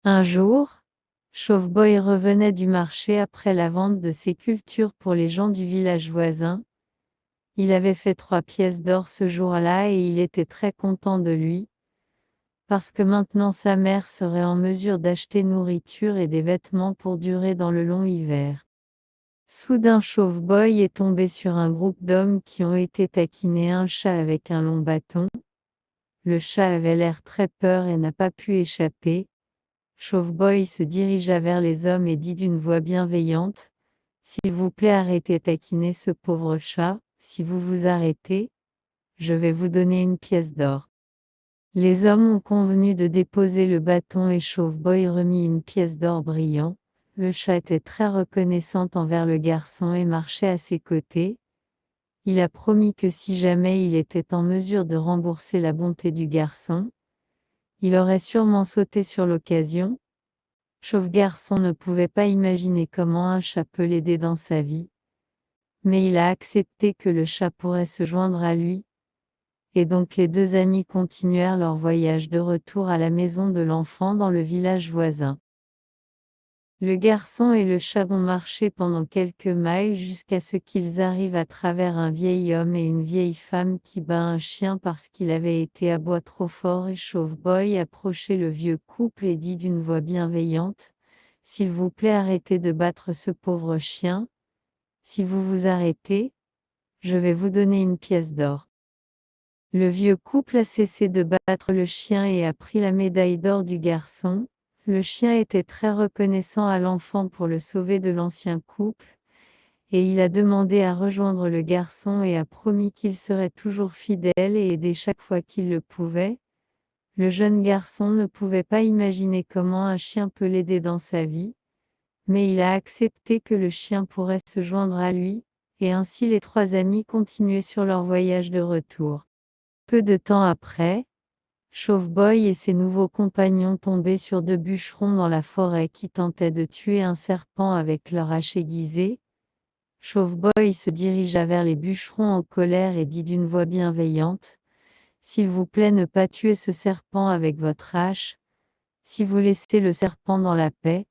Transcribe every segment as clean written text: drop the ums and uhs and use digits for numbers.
Un jour, Chauve-Boy revenait du marché après la vente de ses cultures pour les gens du village voisin. Il avait fait 3 pièces d'or ce jour-là et il était très content de lui, parce que maintenant sa mère serait en mesure d'acheter nourriture et des vêtements pour durer dans le long hiver. Soudain Chauve-Boy est tombé sur un groupe d'hommes qui ont été taquiner un chat avec un long bâton. Le chat avait l'air très peur et n'a pas pu échapper. Chauve-Boy se dirigea vers les hommes et dit d'une voix bienveillante: S'il vous plaît, arrêtez de taquiner ce pauvre chat. Si vous vous arrêtez, je vais vous donner une pièce d'or. Les hommes ont convenu de déposer le bâton et Chauve-Boy remit une pièce d'or brillant. Le chat était très reconnaissant envers le garçon et marchait à ses côtés. Il a promis que si jamais il était en mesure de rembourser la bonté du garçon, il aurait sûrement sauté sur l'occasion. Chauve-Garçon ne pouvait pas imaginer comment un chat peut l'aider dans sa vie, mais il a accepté que le chat pourrait se joindre à lui, et donc les deux amis continuèrent leur voyage de retour à la maison de l'enfant dans le village voisin. Le garçon et le chat vont marcher pendant quelques miles jusqu'à ce qu'ils arrivent à travers un vieil homme et une vieille femme qui bat un chien parce qu'il avait été aboie trop fort et Chauve-Boy approchait le vieux couple et dit d'une voix bienveillante: S'il vous plaît, arrêtez de battre ce pauvre chien. Si vous vous arrêtez, je vais vous donner une pièce d'or. Le vieux couple a cessé de battre le chien et a pris la médaille d'or du garçon. Le chien était très reconnaissant à l'enfant pour le sauver de l'ancien couple, et il a demandé à rejoindre le garçon et a promis qu'il serait toujours fidèle et aider chaque fois qu'il le pouvait. Le jeune garçon ne pouvait pas imaginer comment un chien peut l'aider dans sa vie, mais il a accepté que le chien pourrait se joindre à lui, et ainsi les 3 amis continuaient sur leur voyage de retour. Peu de temps après, Chauve-Boy et ses nouveaux compagnons tombaient sur 2 bûcherons dans la forêt qui tentaient de tuer un serpent avec leur hache aiguisée. Chauve-Boy se dirigea vers les bûcherons en colère et dit d'une voix bienveillante: S'il vous plaît, ne pas tuer ce serpent avec votre hache. Si vous laissez le serpent dans la paix,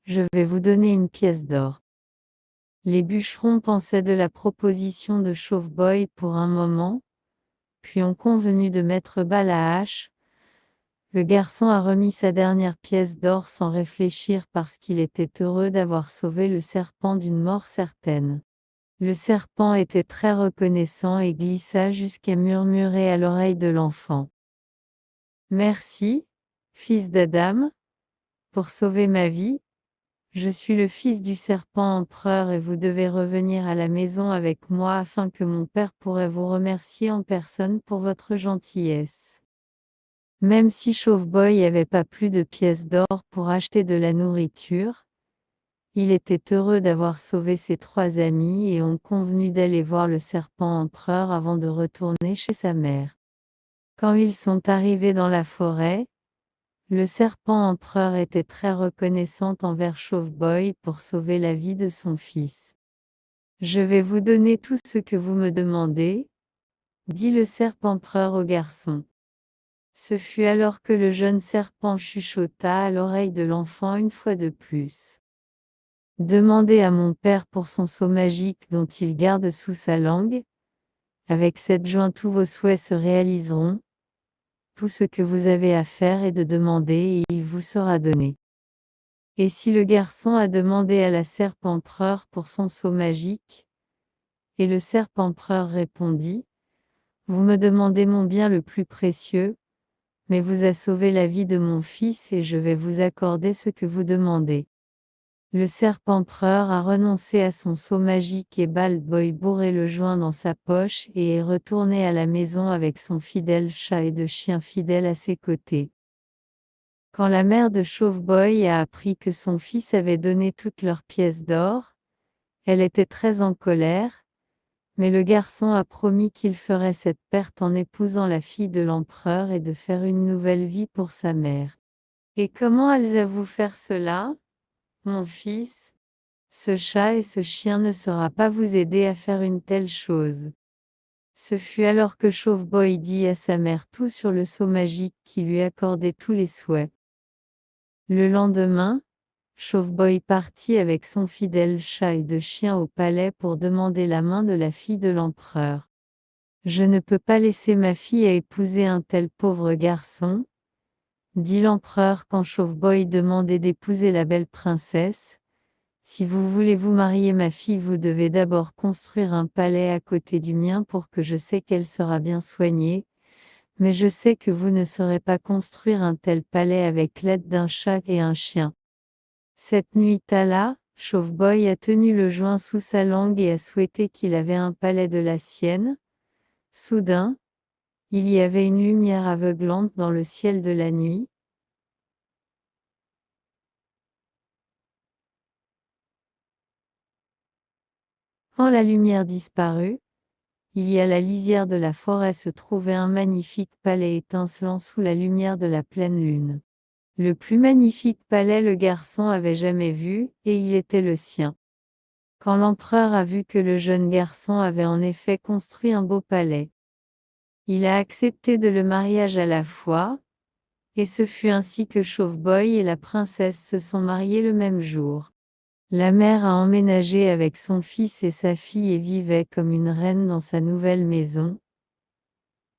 je vais vous donner une pièce d'or. Les bûcherons pensaient de la proposition de Chauve-Boy pour un moment, puis ont convenu de mettre bas la hache. Le garçon a remis sa dernière pièce d'or sans réfléchir parce qu'il était heureux d'avoir sauvé le serpent d'une mort certaine. Le serpent était très reconnaissant et glissa jusqu'à murmurer à l'oreille de l'enfant: Merci, fils d'Adam, pour sauver ma vie. Je suis le fils du serpent empereur et vous devez revenir à la maison avec moi afin que mon père pourrait vous remercier en personne pour votre gentillesse. Même si Chauve-Boy n'avait pas plus de pièces d'or pour acheter de la nourriture, il était heureux d'avoir sauvé ses 3 amis et ont convenu d'aller voir le serpent empereur avant de retourner chez sa mère. Quand ils sont arrivés dans la forêt, le serpent empereur était très reconnaissant envers Chauve-Boy pour sauver la vie de son fils. Je vais vous donner tout ce que vous me demandez, dit le serpent empereur au garçon. Ce fut alors que le jeune serpent chuchota à l'oreille de l'enfant une fois de plus: Demandez à mon père pour son sceau magique dont il garde sous sa langue. Avec cette joint tous vos souhaits se réaliseront. Tout ce que vous avez à faire est de demander et il vous sera donné. Et si le garçon a demandé à la serpent empereur pour son sceau magique? Et le serpent empereur répondit: Vous me demandez mon bien le plus précieux, mais vous a sauvé la vie de mon fils et je vais vous accorder ce que vous demandez. Le serpent empereur a renoncé à son sceau magique et Bald-Boy bourré le joint dans sa poche et est retourné à la maison avec son fidèle chat et 2 chiens fidèles à ses côtés. Quand la mère de Chauve-Boy a appris que son fils avait donné toutes leurs pièces d'or, elle était très en colère, mais le garçon a promis qu'il ferait cette perte en épousant la fille de l'empereur et de faire une nouvelle vie pour sa mère. Et comment allez-vous faire cela, mon fils? Ce chat et ce chien ne saura pas vous aider à faire une telle chose. Ce fut alors que Chauve-Boy dit à sa mère tout sur le sceau magique qui lui accordait tous les souhaits. Le lendemain, Chauveboy partit avec son fidèle chat et 2 chiens au palais pour demander la main de la fille de l'empereur. Je ne peux pas laisser ma fille à épouser un tel pauvre garçon, dit l'empereur quand Chauveboy demandait d'épouser la belle princesse. Si vous voulez vous marier ma fille, vous devez d'abord construire un palais à côté du mien pour que je sais qu'elle sera bien soignée, mais je sais que vous ne saurez pas construire un tel palais avec l'aide d'un chat et un chien. Cette nuit-là, Chauveboy a tenu le joint sous sa langue et a souhaité qu'il avait un palais de la sienne. Soudain, il y avait une lumière aveuglante dans le ciel de la nuit. Quand la lumière disparut, il y a la lisière de la forêt se trouvait un magnifique palais étincelant sous la lumière de la pleine lune. Le plus magnifique palais le garçon avait jamais vu, et il était le sien. Quand l'empereur a vu que le jeune garçon avait en effet construit un beau palais, il a accepté de le mariage à la fois, et ce fut ainsi que Chauveboy et la princesse se sont mariés le même jour. La mère a emménagé avec son fils et sa fille et vivait comme une reine dans sa nouvelle maison.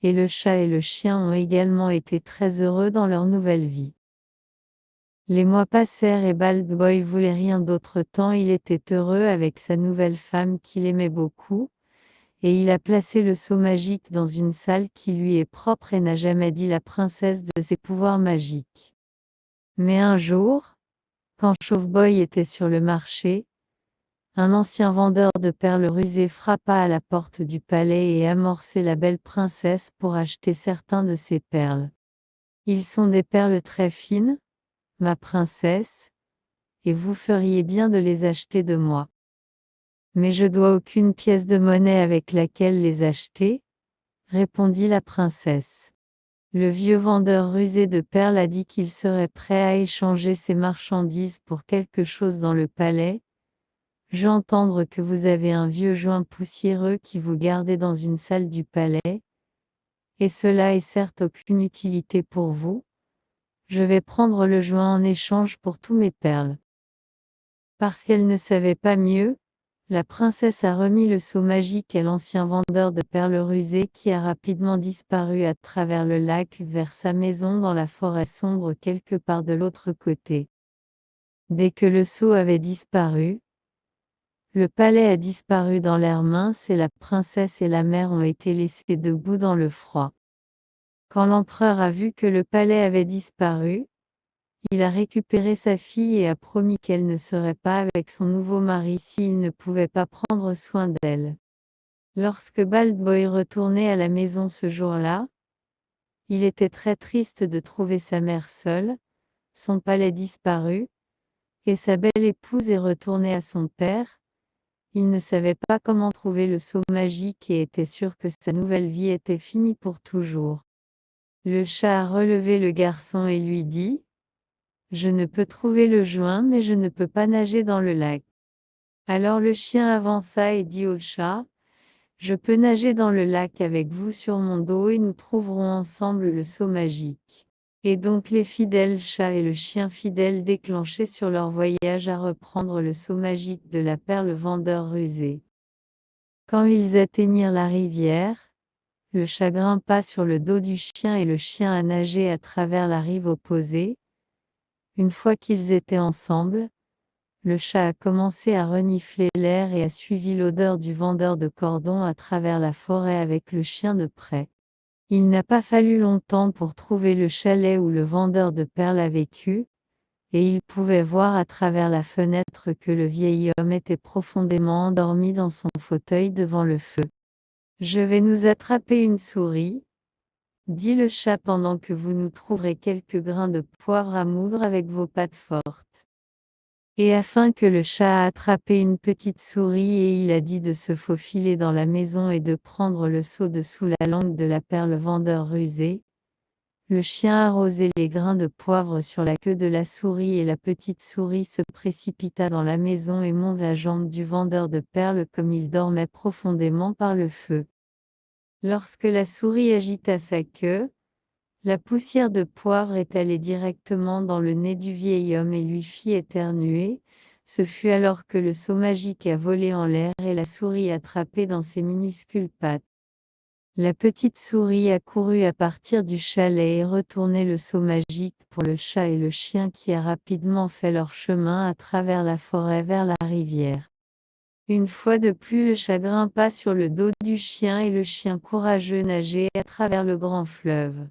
Et le chat et le chien ont également été très heureux dans leur nouvelle vie. Les mois passèrent et Baldboy voulait rien d'autre tant il était heureux avec sa nouvelle femme qu'il aimait beaucoup, et il a placé le seau magique dans une salle qui lui est propre et n'a jamais dit la princesse de ses pouvoirs magiques. Mais un jour, quand Chauveboy était sur le marché, un ancien vendeur de perles rusées frappa à la porte du palais et amorçait la belle princesse pour acheter certains de ses perles. Ils sont des perles très fines, ma princesse, et vous feriez bien de les acheter de moi. Mais je dois aucune pièce de monnaie avec laquelle les acheter, répondit la princesse. Le vieux vendeur rusé de perles a dit qu'il serait prêt à échanger ses marchandises pour quelque chose dans le palais. J'entends que vous avez un vieux joint poussiéreux qui vous gardez dans une salle du palais, et cela est certes aucune utilité pour vous. Je vais prendre le joint en échange pour tous mes perles. Parce qu'elle ne savait pas mieux, la princesse a remis le seau magique à l'ancien vendeur de perles rusées qui a rapidement disparu à travers le lac vers sa maison dans la forêt sombre quelque part de l'autre côté. Dès que le seau avait disparu, le palais a disparu dans l'air mince et la princesse et la mère ont été laissées debout dans le froid. Quand l'empereur a vu que le palais avait disparu, il a récupéré sa fille et a promis qu'elle ne serait pas avec son nouveau mari s'il ne pouvait pas prendre soin d'elle. Lorsque Baldboy retournait à la maison ce jour-là, il était très triste de trouver sa mère seule, son palais disparu, et sa belle épouse est retournée à son père. Il ne savait pas comment trouver le seau magique et était sûr que sa nouvelle vie était finie pour toujours. Le chat a relevé le garçon et lui dit : « Je ne peux trouver le joint mais je ne peux pas nager dans le lac. » Alors le chien avança et dit au chat : « Je peux nager dans le lac avec vous sur mon dos et nous trouverons ensemble le seau magique. » Et donc les fidèles chats et le chien fidèle déclenchaient sur leur voyage à reprendre le seau magique de la perle vendeur rusé. Quand ils atteignirent la rivière, le chat grimpa sur le dos du chien et le chien a nagé à travers la rive opposée. Une fois qu'ils étaient ensemble, le chat a commencé à renifler l'air et a suivi l'odeur du vendeur de cordons à travers la forêt avec le chien de près. Il n'a pas fallu longtemps pour trouver le chalet où le vendeur de perles a vécu, et il pouvait voir à travers la fenêtre que le vieil homme était profondément endormi dans son fauteuil devant le feu. « Je vais nous attraper une souris, » dit le chat pendant que vous nous trouverez quelques grains de poivre à moudre avec vos pattes fortes. Et afin que le chat a attrapé une petite souris et il a dit de se faufiler dans la maison et de prendre le seau de sous la langue de la perle vendeur rusé. Le chien a arrosé les grains de poivre sur la queue de la souris et la petite souris se précipita dans la maison et monte la jambe du vendeur de perles comme il dormait profondément par le feu. Lorsque la souris agita sa queue, La poussière de poivre est allée directement dans le nez du vieil homme et lui fit éternuer. Ce fut alors que le seau magique a volé en l'air et la souris attrapée dans ses minuscules pattes. La petite souris a couru à partir du chalet et retourné le seau magique pour le chat et le chien qui a rapidement fait leur chemin à travers la forêt vers la rivière. Une fois de plus le chat grimpa sur le dos du chien et le chien courageux nageait à travers le grand fleuve.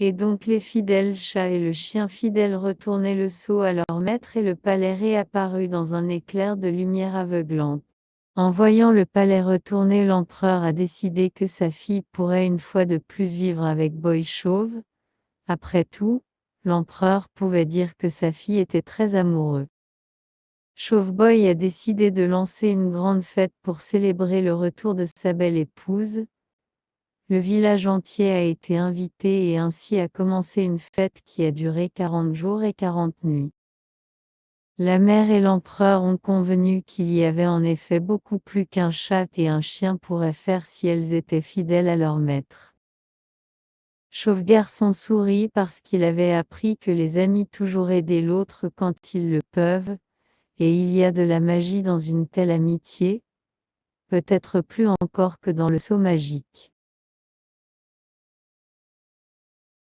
Et donc les fidèles chats et le chien fidèle retournaient le seau à leur maître et le palais réapparut dans un éclair de lumière aveuglante. En voyant le palais retourner, l'empereur a décidé que sa fille pourrait une fois de plus vivre avec Boy Chauve. Après tout, l'empereur pouvait dire que sa fille était très amoureux. Chauve Boy a décidé de lancer une grande fête pour célébrer le retour de sa belle épouse. Le village entier a été invité et ainsi a commencé une fête qui a duré 40 jours et 40 nuits. La mère et l'empereur ont convenu qu'il y avait en effet beaucoup plus qu'un chat et un chien pourraient faire si elles étaient fidèles à leur maître. Chauve-garçon sourit parce qu'il avait appris que les amis toujours aider l'autre quand ils le peuvent, et il y a de la magie dans une telle amitié, peut-être plus encore que dans le seau magique.